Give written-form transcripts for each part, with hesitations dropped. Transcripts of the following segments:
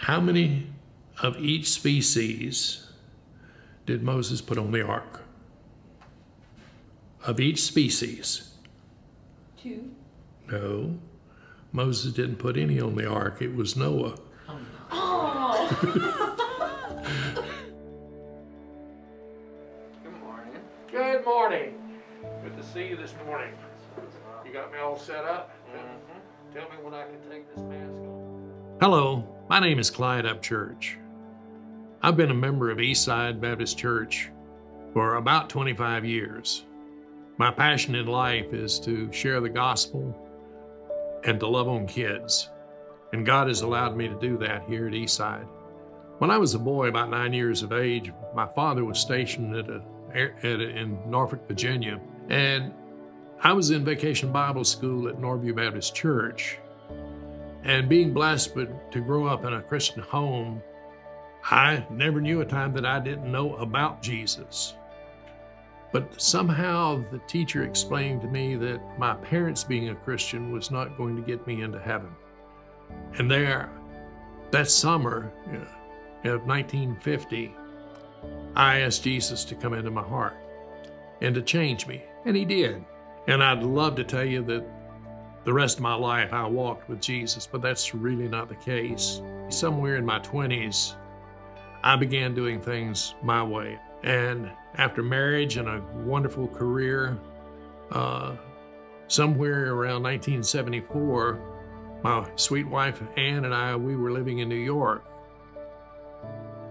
How many of each species did Moses put on the ark? Of each species? 2. No. Moses didn't put any on the ark. It was Noah. Oh. Good morning. Good morning. Good to see you this morning. You got me all set up? Mm-hmm. Tell me when I can take this mask off. Hello, my name is Clyde Upchurch. I've been a member of Eastside Baptist Church for about 25 years. My passion in life is to share the gospel and to love on kids. And God has allowed me to do that here at Eastside. When I was a boy, about 9 years of age, my father was stationed in Norfolk, Virginia, and I was in vacation Bible school at Norview Baptist Church. And being blessed to grow up in a Christian home, I never knew a time that I didn't know about Jesus. But somehow the teacher explained to me that my parents being a Christian was not going to get me into heaven. And that summer of 1950, I asked Jesus to come into my heart and to change me, and he did. And I'd love to tell you that the rest of my life I walked with Jesus, but that's really not the case. Somewhere in my 20s, I began doing things my way. And after marriage and a wonderful career, somewhere around 1974, my sweet wife Ann and I, we were living in New York.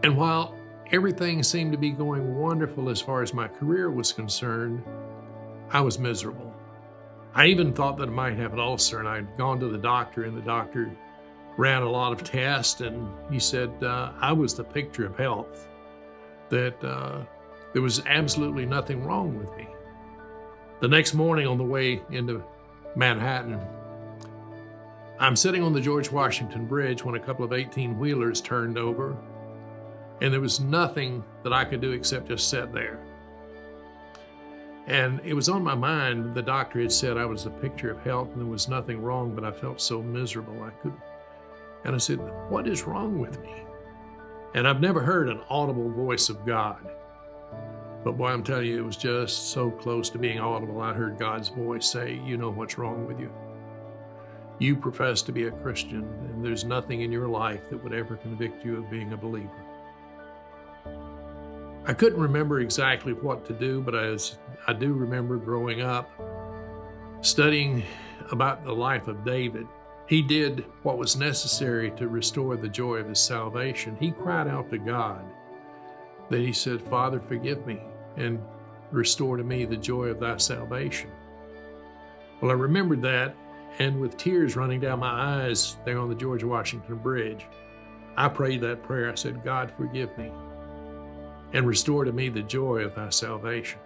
And while everything seemed to be going wonderful as far as my career was concerned, I was miserable. I even thought that I might have an ulcer, and I'd gone to the doctor, and the doctor ran a lot of tests, and he said I was the picture of health, that there was absolutely nothing wrong with me. The next morning on the way into Manhattan, I'm sitting on the George Washington Bridge when a couple of 18-wheelers turned over, and there was nothing that I could do except just sit there. And it was on my mind, the doctor had said I was the picture of health and there was nothing wrong, but I felt so miserable I couldn't. And I said, what is wrong with me? And I've never heard an audible voice of God. But boy, I'm telling you, it was just so close to being audible. I heard God's voice say, you know what's wrong with you. You profess to be a Christian, and there's nothing in your life that would ever convict you of being a believer. I couldn't remember exactly what to do, but I do remember growing up, studying about the life of David. He did what was necessary to restore the joy of his salvation. He cried out to God that he said, Father, forgive me and restore to me the joy of thy salvation. Well, I remembered that, and with tears running down my eyes there on the George Washington Bridge, I prayed that prayer. I said, God, forgive me and restore to me the joy of thy salvation.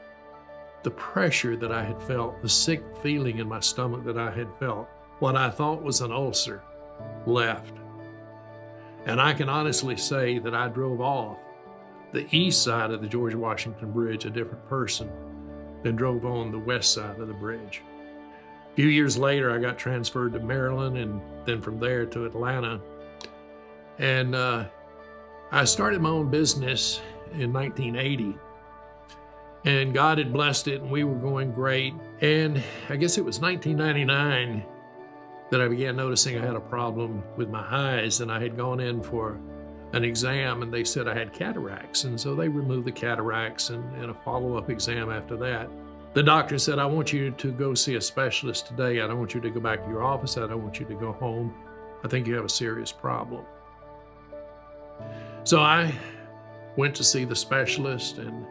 The pressure that I had felt, the sick feeling in my stomach that I had felt, what I thought was an ulcer, left. And I can honestly say that I drove off the east side of the George Washington Bridge a different person than drove on the west side of the bridge. A few years later, I got transferred to Maryland, and then from there to Atlanta. And I started my own business in 1980. And God had blessed it, and we were going great. And I guess it was 1999 that I began noticing I had a problem with my eyes, and I had gone in for an exam, and they said I had cataracts. And so they removed the cataracts and a follow-up exam after that. The doctor said, I want you to go see a specialist today. I don't want you to go back to your office. I don't want you to go home. I think you have a serious problem. So I went to see the specialist, and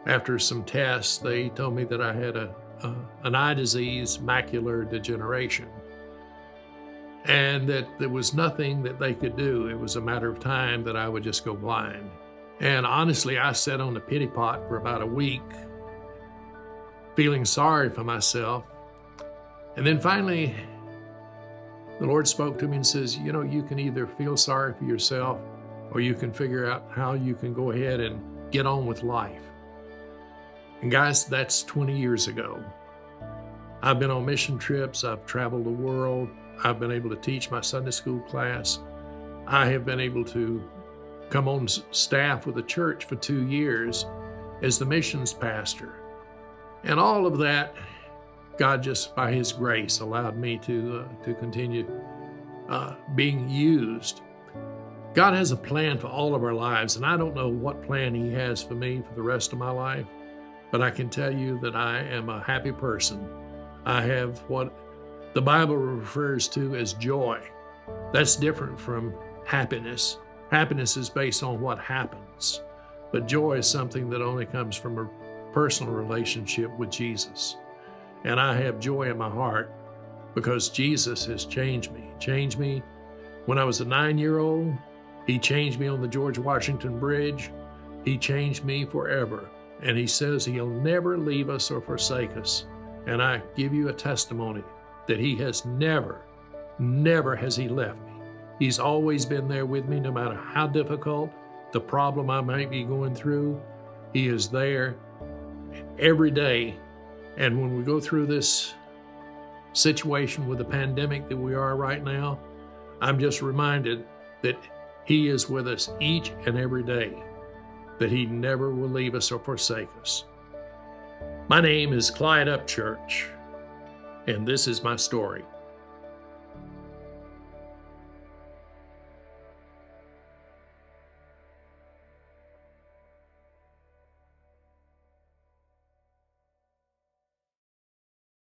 after some tests, they told me that I had an eye disease, macular degeneration, and that there was nothing that they could do. It was a matter of time that I would just go blind. And honestly, I sat on the pity pot for about a week, feeling sorry for myself. And then finally, the Lord spoke to me and says, you know, you can either feel sorry for yourself or you can figure out how you can go ahead and get on with life. And guys, that's 20 years ago. I've been on mission trips. I've traveled the world. I've been able to teach my Sunday school class. I have been able to come on staff with the church for 2 years as the missions pastor. And all of that, God just by His grace allowed me to continue being used. God has a plan for all of our lives, and I don't know what plan He has for me for the rest of my life, but I can tell you that I am a happy person. I have what the Bible refers to as joy. That's different from happiness. Happiness is based on what happens, but joy is something that only comes from a personal relationship with Jesus. And I have joy in my heart because Jesus has changed me. Changed me when I was a 9-year-old. He changed me on the George Washington Bridge. He changed me forever. And He says He'll never leave us or forsake us. And I give you a testimony that He has never has He left me. He's always been there with me, no matter how difficult the problem I might be going through. He is there every day. And when we go through this situation with the pandemic that we are right now, I'm just reminded that He is with us each and every day, that He never will leave us or forsake us. My name is Clyde Upchurch, and this is my story.